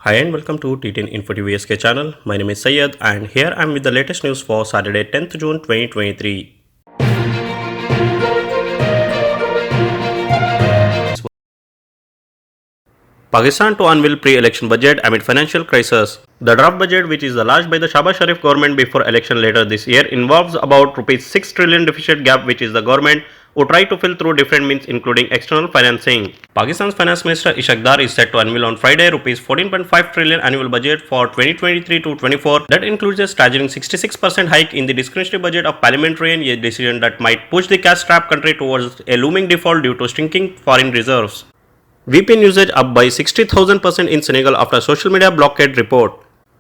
Hi and welcome to T10 Info TV SK channel. My name is Syed and here I am with the latest news for Saturday 10th June 2023. Pakistan to unveil pre-election budget amid financial crisis. The draft budget, which is launched by the Shahbaz Sharif government before election later this year, involves about Rs 6 trillion deficit gap which is the government who try to fill through different means including external financing. Pakistan's Finance Minister Ishaq Dar is set to unveil on Friday Rs 14.5 trillion annual budget for 2023 to 24 that includes a staggering 66% hike in the discretionary budget of parliamentarian, a decision that might push the cash-strapped country towards a looming default due to shrinking foreign reserves. VPN usage up by 60,000% in Senegal after social media blockade report.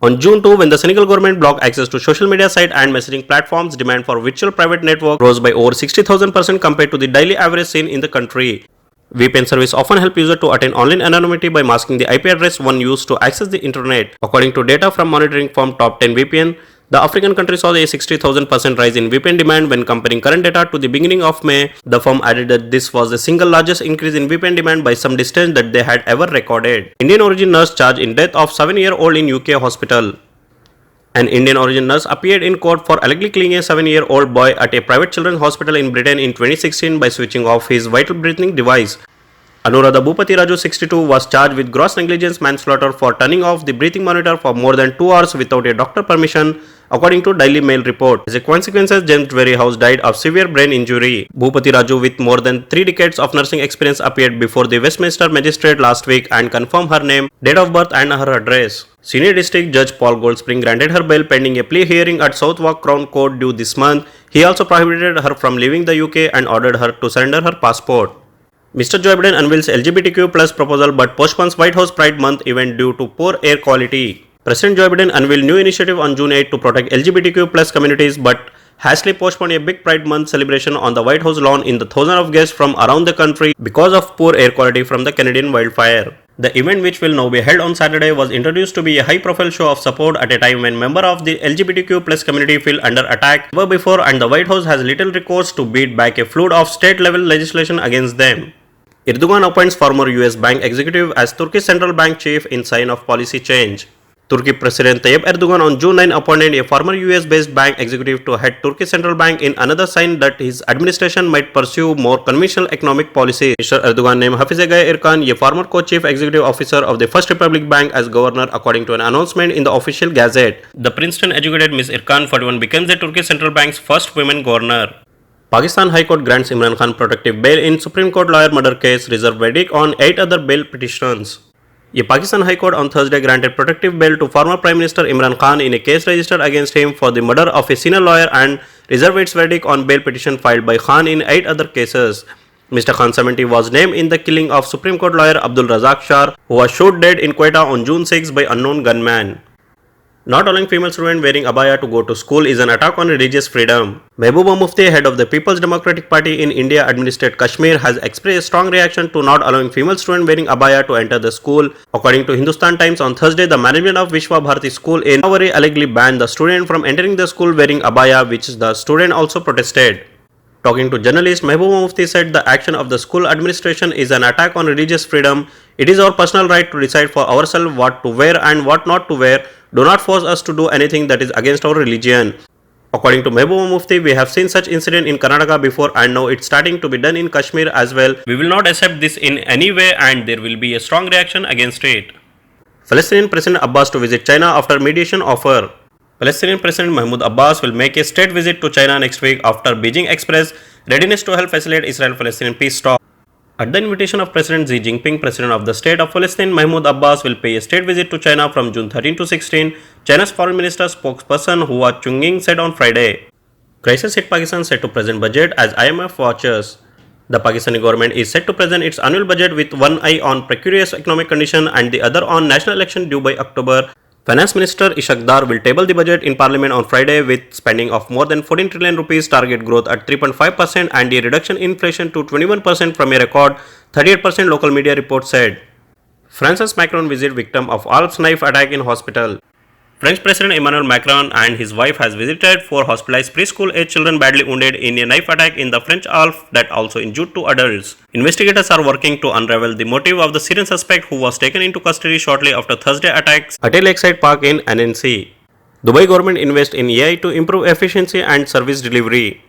On June 2, when the Senegal government blocked access to social media site and messaging platforms, demand for virtual private network rose by over 60,000% compared to the daily average seen in the country. VPN service often help users to attain online anonymity by masking the IP address one used to access the internet. According to data from monitoring firm Top 10 VPN, the African country saw a 60,000% rise in VPN demand when comparing current data to the beginning of May. The firm added that this was the single largest increase in VPN demand by some distance that they had ever recorded. Indian origin nurse charged in death of 7-year-old in UK hospital. An Indian origin nurse appeared in court for allegedly killing a 7-year-old boy at a private children's hospital in Britain in 2016 by switching off his vital breathing device. Anuradha Bhupati Raju, 62, was charged with gross negligence manslaughter for turning off the breathing monitor for more than 2 hours without a doctor permission, according to Daily Mail report. As a consequence, James House died of severe brain injury. Bhupati Raju, with more than 3 decades of nursing experience, appeared before the Westminster magistrate last week and confirmed her name, date of birth and her address. Senior District Judge Paul Goldspring granted her bail pending a plea hearing at Southwark Crown Court due this month. He also prohibited her from leaving the UK and ordered her to surrender her passport. Mr. Joe Biden unveils LGBTQ plus proposal but postpones White House Pride Month event due to poor air quality. President Joe Biden unveiled new initiative on June 8 to protect LGBTQ plus communities but hastily postponed a big Pride Month celebration on the White House lawn in the thousands of guests from around the country because of poor air quality from the Canadian wildfire. The event, which will now be held on Saturday, was introduced to be a high-profile show of support at a time when members of the LGBTQ plus community feel under attack ever before and the White House has little recourse to beat back a flood of state-level legislation against them. Erdogan appoints former US bank executive as Turkey's central bank chief in sign of policy change. Turkey President Tayyip Erdogan on June 9 appointed a former US-based bank executive to head Turkey's central bank in another sign that his administration might pursue more conventional economic policies. Mr. Erdogan named Hafizegah Erkan, a former co-chief executive officer of the First Republic Bank, as governor according to an announcement in the official gazette. The Princeton-educated Ms. Erkan, 41, becomes the Turkey Central Bank's first women governor. Pakistan High Court grants Imran Khan protective bail in Supreme Court lawyer murder case, reserved verdict on 8 other bail petitions. A Pakistan High Court on Thursday granted protective bail to former Prime Minister Imran Khan in a case registered against him for the murder of a senior lawyer and reserved its verdict on bail petition filed by Khan in 8 other cases. Mr. Khan, 70, was named in the killing of Supreme Court lawyer Abdul Razak Shah, who was shot dead in Quetta on June 6 by unknown gunman. Not allowing female students wearing abaya to go to school is an attack on religious freedom. Mahbuba Mufti, head of the People's Democratic Party in India-administered Kashmir, has expressed a strong reaction to not allowing female students wearing abaya to enter the school. According to Hindustan Times on Thursday, the management of Vishwa Bharati School in Awari allegedly banned the student from entering the school wearing abaya, which the student also protested. Talking to journalists, Mahbuba Mufti said the action of the school administration is an attack on religious freedom. It is our personal right to decide for ourselves what to wear and what not to wear. Do not force us to do anything that is against our religion. According to Mahbuba Mufti, we have seen such incident in Karnataka before and now it's starting to be done in Kashmir as well. We will not accept this in any way and there will be a strong reaction against it. Palestinian President Abbas to visit China after mediation offer. Palestinian President Mahmoud Abbas will make a state visit to China next week after Beijing expressed readiness to help facilitate Israel-Palestinian peace talks. At the invitation of President Xi Jinping, President of the State of Palestine Mahmoud Abbas will pay a state visit to China from June 13 to 16, China's Foreign Minister spokesperson Hua Chunying said on Friday. Crisis hit Pakistan set to present budget as IMF watches. The Pakistani government is set to present its annual budget with one eye on precarious economic condition and the other on national election due by October. Finance Minister Ishaq Dar will table the budget in Parliament on Friday with spending of more than 14 trillion rupees, target growth at 3.5% and a reduction in inflation to 21% from a record 38%, local media report said. France's Macron visit victim of Alps knife attack in hospital. French President Emmanuel Macron and his wife has visited 4 hospitalized preschool-aged children badly wounded in a knife attack in the French Alps that also injured 2 adults. Investigators are working to unravel the motive of the Syrian suspect who was taken into custody shortly after Thursday attacks at a lakeside park in NNC. Dubai government invests in AI to improve efficiency and service delivery.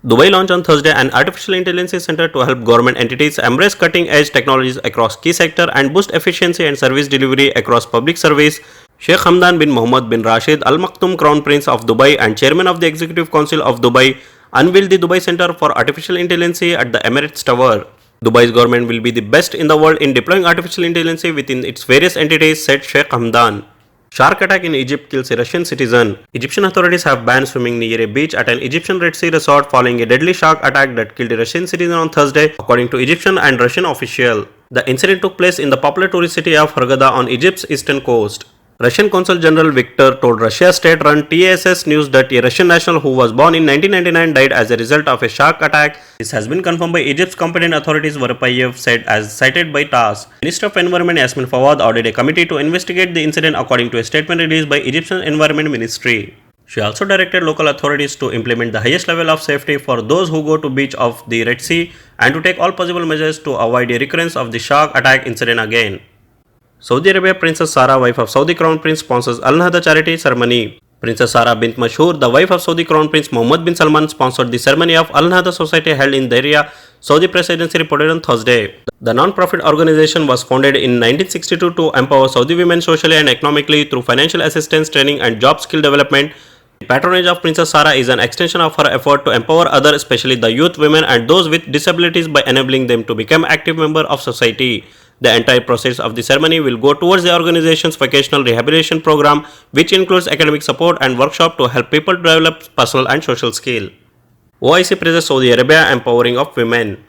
Dubai launched on Thursday an artificial intelligence center to help government entities embrace cutting-edge technologies across key sectors and boost efficiency and service delivery across public service. Sheikh Hamdan bin Mohammed bin Rashid Al Maktoum, Crown Prince of Dubai and Chairman of the Executive Council of Dubai, unveiled the Dubai Center for Artificial Intelligence at the Emirates Tower. Dubai's government will be the best in the world in deploying artificial intelligence within its various entities, said Sheikh Hamdan. Shark attack in Egypt kills a Russian citizen. Egyptian authorities have banned swimming near a beach at an Egyptian Red Sea resort following a deadly shark attack that killed a Russian citizen on Thursday, according to Egyptian and Russian officials. The incident took place in the popular tourist city of Hurghada on Egypt's eastern coast. Russian Consul General Victor told Russia's state-run TASS News that a Russian national who was born in 1999 died as a result of a shark attack. This has been confirmed by Egypt's competent authorities, Varapayev said, as cited by TASS. Minister of Environment Yasmin Fawad ordered a committee to investigate the incident, according to a statement released by Egyptian Environment Ministry. She also directed local authorities to implement the highest level of safety for those who go to beach of the Red Sea and to take all possible measures to avoid a recurrence of the shark attack incident again. Saudi Arabia Princess Sarah, wife of Saudi Crown Prince, sponsors Al Nahda charity ceremony. Princess Sarah bint Mashhoor, the wife of Saudi Crown Prince Mohammed bin Salman, sponsored the ceremony of Al Nahda Society held in Diriyah, Saudi Presidency reported on Thursday. The non-profit organization was founded in 1962 to empower Saudi women socially and economically through financial assistance, training and job skill development. The patronage of Princess Sarah is an extension of her effort to empower others, especially the youth, women and those with disabilities, by enabling them to become active members of society. The entire process of the ceremony will go towards the organization's vocational rehabilitation program, which includes academic support and workshops to help people develop personal and social skills. OIC praises Saudi Arabia empowering of women.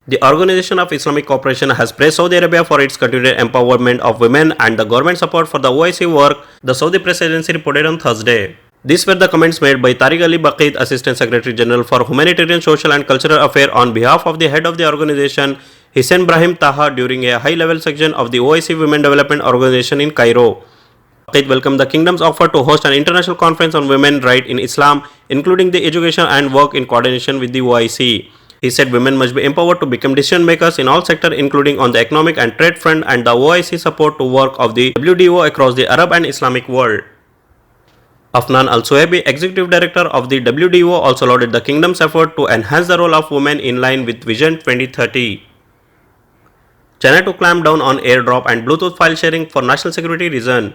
The Organization of Islamic Cooperation has praised Saudi Arabia for its continued empowerment of women and the government support for the OIC work, the Saudi Presidency reported on Thursday. These were the comments made by Tariq Ali Baqid, Assistant Secretary General for Humanitarian, Social and Cultural Affairs, on behalf of the head of the organization, Hussein Brahim Taha, during a high-level section of the OIC Women Development Organization in Cairo. Baqid welcomed the kingdom's offer to host an international conference on women's rights in Islam, including the education and work in coordination with the OIC. He said women must be empowered to become decision makers in all sectors, including on the economic and trade front, and the OIC support to work of the WDO across the Arab and Islamic world. Afnan Al-Suhaibi, Executive Director of the WDO, also lauded the kingdom's effort to enhance the role of women in line with Vision 2030. China to clamp down on airdrop and Bluetooth file sharing for national security reason.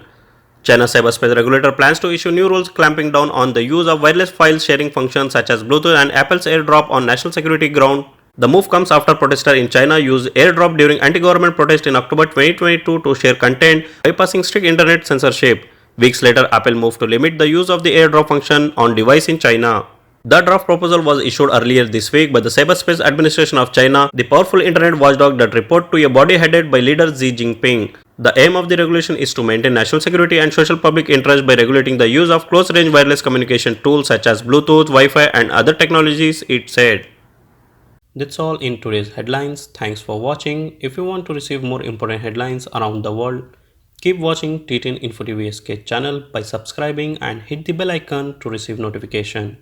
China's cyberspace regulator plans to issue new rules clamping down on the use of wireless file sharing functions such as Bluetooth and Apple's AirDrop on national security ground. The move comes after protesters in China used AirDrop during anti-government protests in October 2022 to share content, bypassing strict internet censorship. Weeks later, Apple moved to limit the use of the AirDrop function on device in China. The draft proposal was issued earlier this week by the Cyberspace Administration of China, the powerful internet watchdog that report to a body headed by leader Xi Jinping. The aim of the regulation is to maintain national security and social public interest by regulating the use of close-range wireless communication tools such as Bluetooth, Wi-Fi and other technologies, it said. That's all in today's headlines. Thanks for watching. If you want to receive more important headlines around the world, keep watching T10 Info TV SK channel by subscribing and hit the bell icon to receive notification.